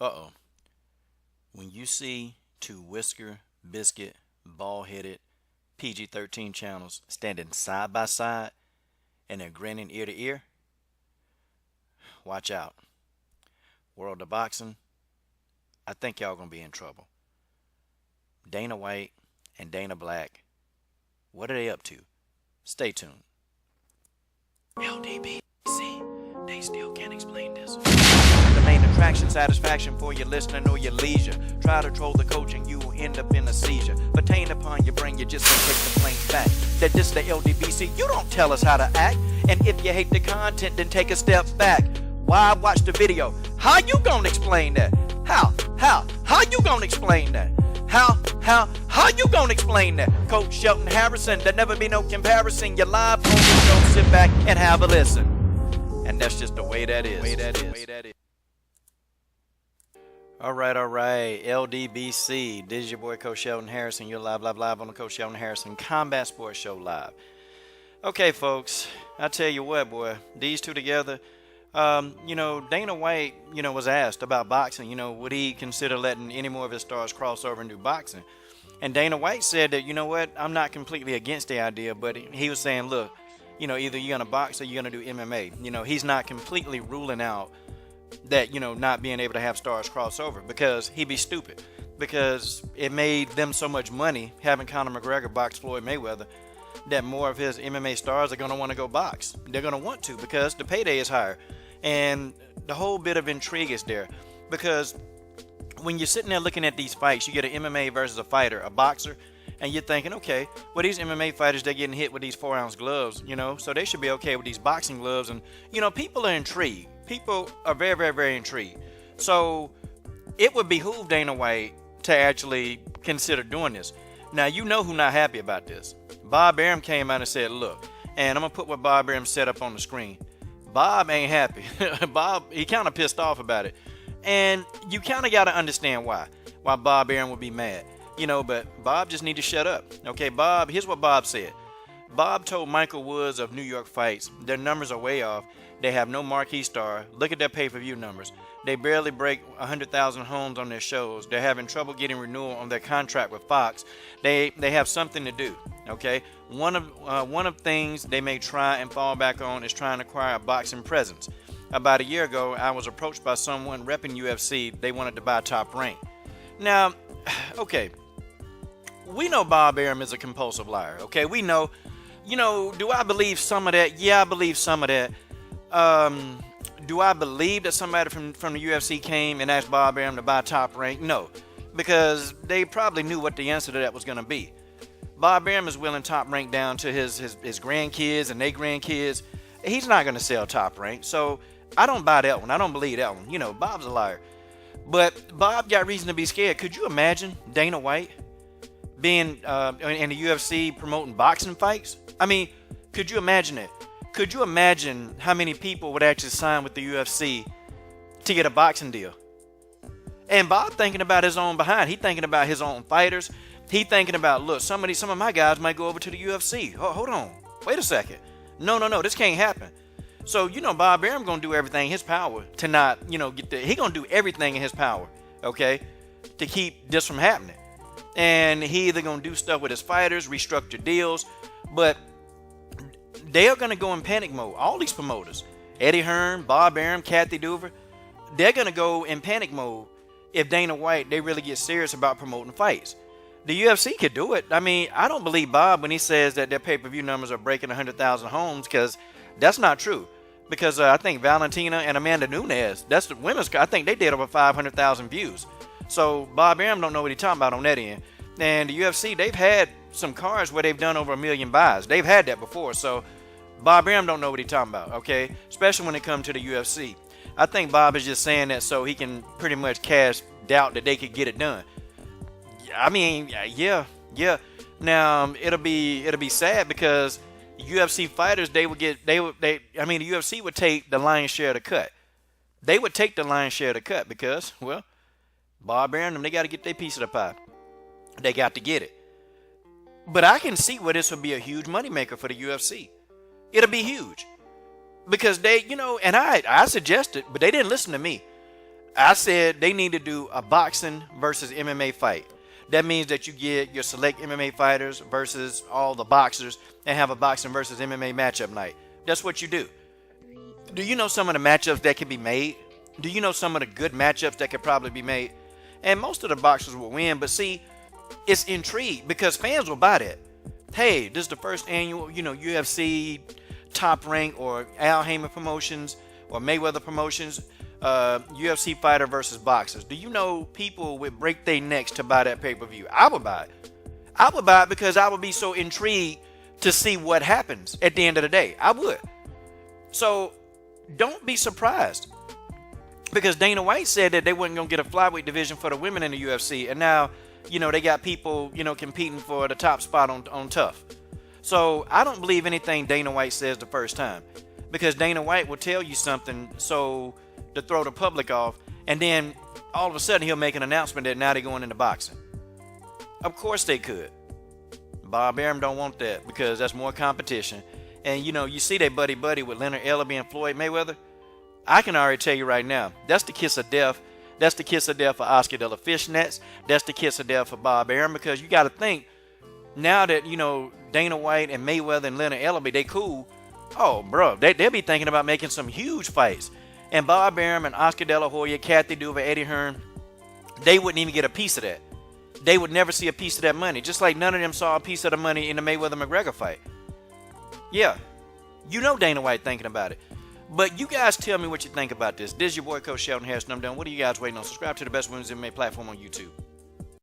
Uh-oh. When you see two whisker, biscuit, bald-headed PG-13 channels standing side by side and they're grinning ear to ear, watch out. World of Boxing, I think y'all gonna be in trouble. Dana White and Dana Black, what are they up to? Stay tuned. LDBC, they still can't explain this. The main attraction, satisfaction for your listening or your leisure. Try to troll the coach and you will end up in a seizure. Pertain upon your brain, you just can't take the plain fact that this the LDBC. You don't tell us how to act. And if you hate the content, then take a step back. Why watch the video? How you gonna explain that? How you gonna explain that? How you gonna explain that? Coach Shelton Harrison, there never be no comparison. You're live on the show, sit back and have a listen. And that's just the way that is. All right. LDBC. This is your boy, Coach Shelton Harrison. You're live on the Coach Shelton Harrison Combat Sports Show live. Okay, folks. I tell you what, boy. These two together. Dana White, was asked about boxing. Would he consider letting any more of his stars cross over and do boxing? And Dana White said that, I'm not completely against the idea, but he was saying, look, either you're going to box or you're going to do MMA. He's not completely ruling out that, not being able to have stars cross over because he'd be stupid because it made them so much money having Conor McGregor box Floyd Mayweather that more of his MMA stars are going to want to go box. They're going to want to because the payday is higher. And the whole bit of intrigue is there because when you're sitting there looking at these fights, you get an MMA versus a fighter, a boxer, and you're thinking, okay, well, these MMA fighters, they're getting hit with these 4-ounce gloves, so they should be okay with these boxing gloves. And, people are intrigued. People are very, very, very intrigued. So it would behoove Dana White to actually consider doing this. Now, who's not happy about this. Bob Arum came out and said, look, and I'm going to put what Bob Arum set up on the screen. Bob ain't happy. Bob, he kind of pissed off about it. And you kind of got to understand why Bob Arum would be mad. But Bob just need to shut up. Okay, Bob, here's what Bob said. Bob told Michael Woods of New York Fights, their numbers are way off. They have no marquee star. Look at their pay-per-view numbers. They barely break 100,000 homes on their shows. They're having trouble getting renewal on their contract with Fox. They have something to do. Okay, one of things they may try and fall back on is trying to acquire a boxing presence. About a year ago, I was approached by someone repping UFC. They wanted to buy Top Rank. Now, okay, we know Bob Arum is a compulsive liar. Okay, we know. Do I believe some of that? Yeah, I believe some of that. Do I believe that somebody from the UFC came and asked Bob Arum to buy Top Rank? No, because they probably knew what the answer to that was going to be. Bob Arum is willing Top Rank down to his grandkids and their grandkids. He's not going to sell Top Rank, so I don't buy that one. I don't believe that one. Bob's a liar. But Bob got reason to be scared. Could you imagine Dana White being in the UFC promoting boxing fights? I mean, could you imagine it? Could you imagine how many people would actually sign with the UFC to get a boxing deal? And Bob thinking about his own behind. He thinking about his own fighters. He thinking about, look, some of my guys might go over to the UFC. Oh, hold on. Wait a second. No, this can't happen. So, Bob Arum going to do everything in his power to not, he going to do everything in his power, okay, to keep this from happening. And he either going to do stuff with his fighters, restructure deals, but they are going to go in panic mode. All these promoters, Eddie Hearn, Bob Arum, Kathy Duver, they're going to go in panic mode if Dana White, they really get serious about promoting fights. The UFC could do it. I mean, I don't believe Bob when he says that their pay-per-view numbers are breaking 100,000 homes because that's not true. Because I think Valentina and Amanda Nunes, that's the women's, I think they did over 500,000 views. So Bob Arum don't know what he's talking about on that end. And the UFC, they've had some cards where they've done over 1 million buys. They've had that before. So Bob Arum don't know what he's talking about, okay? Especially when it comes to the UFC. I think Bob is just saying that so he can pretty much cast doubt that they could get it done. I mean, yeah. Now it'll be sad because UFC fighters the UFC would take the lion's share of the cut. They would take the lion's share of the cut because, well, Bob Arum, they got to get their piece of the pie. They got to get it. But I can see where this would be a huge moneymaker for the UFC. It'll be huge because they, and I suggested, but they didn't listen to me. I said they need to do a boxing versus MMA fight. That means that you get your select MMA fighters versus all the boxers and have a boxing versus MMA matchup night. That's what you do. Do you know some of the matchups that can be made? Do you know some of the good matchups that could probably be made? And most of the boxers will win, but see, it's intrigue because fans will buy that. Hey, this is the first annual, UFC Top Rank or Al Heyman Promotions or Mayweather Promotions, UFC fighter versus boxers. Do you know people would break their necks to buy that pay-per-view? I would buy it. I would buy it because I would be so intrigued to see what happens at the end of the day. I would. So don't be surprised because Dana White said that they weren't going to get a flyweight division for the women in the UFC. And now, they got people, competing for the top spot on Tough. So I don't believe anything Dana White says the first time because Dana White will tell you something so to throw the public off. And then all of a sudden he'll make an announcement that now they're going into boxing. Of course they could. Bob Arum don't want that because that's more competition. And you see that buddy with Leonard Ellerbe and Floyd Mayweather. I can already tell you right now, that's the kiss of death. That's the kiss of death for Oscar De La Fishnets. That's the kiss of death for Bob Arum because you got to think now that Dana White and Mayweather and Leonard Ellerbe they cool. Oh, bro, they'll be thinking about making some huge fights. And Bob Arum and Oscar De La Hoya, Kathy Duva, Eddie Hearn, they wouldn't even get a piece of that. They would never see a piece of that money. Just like none of them saw a piece of the money in the Mayweather-McGregor fight. Yeah, Dana White thinking about it. But you guys tell me what you think about this. This is your boy, Coach Sheldon Harrison. I'm done. What are you guys waiting on? Subscribe to the best women's MMA platform on YouTube.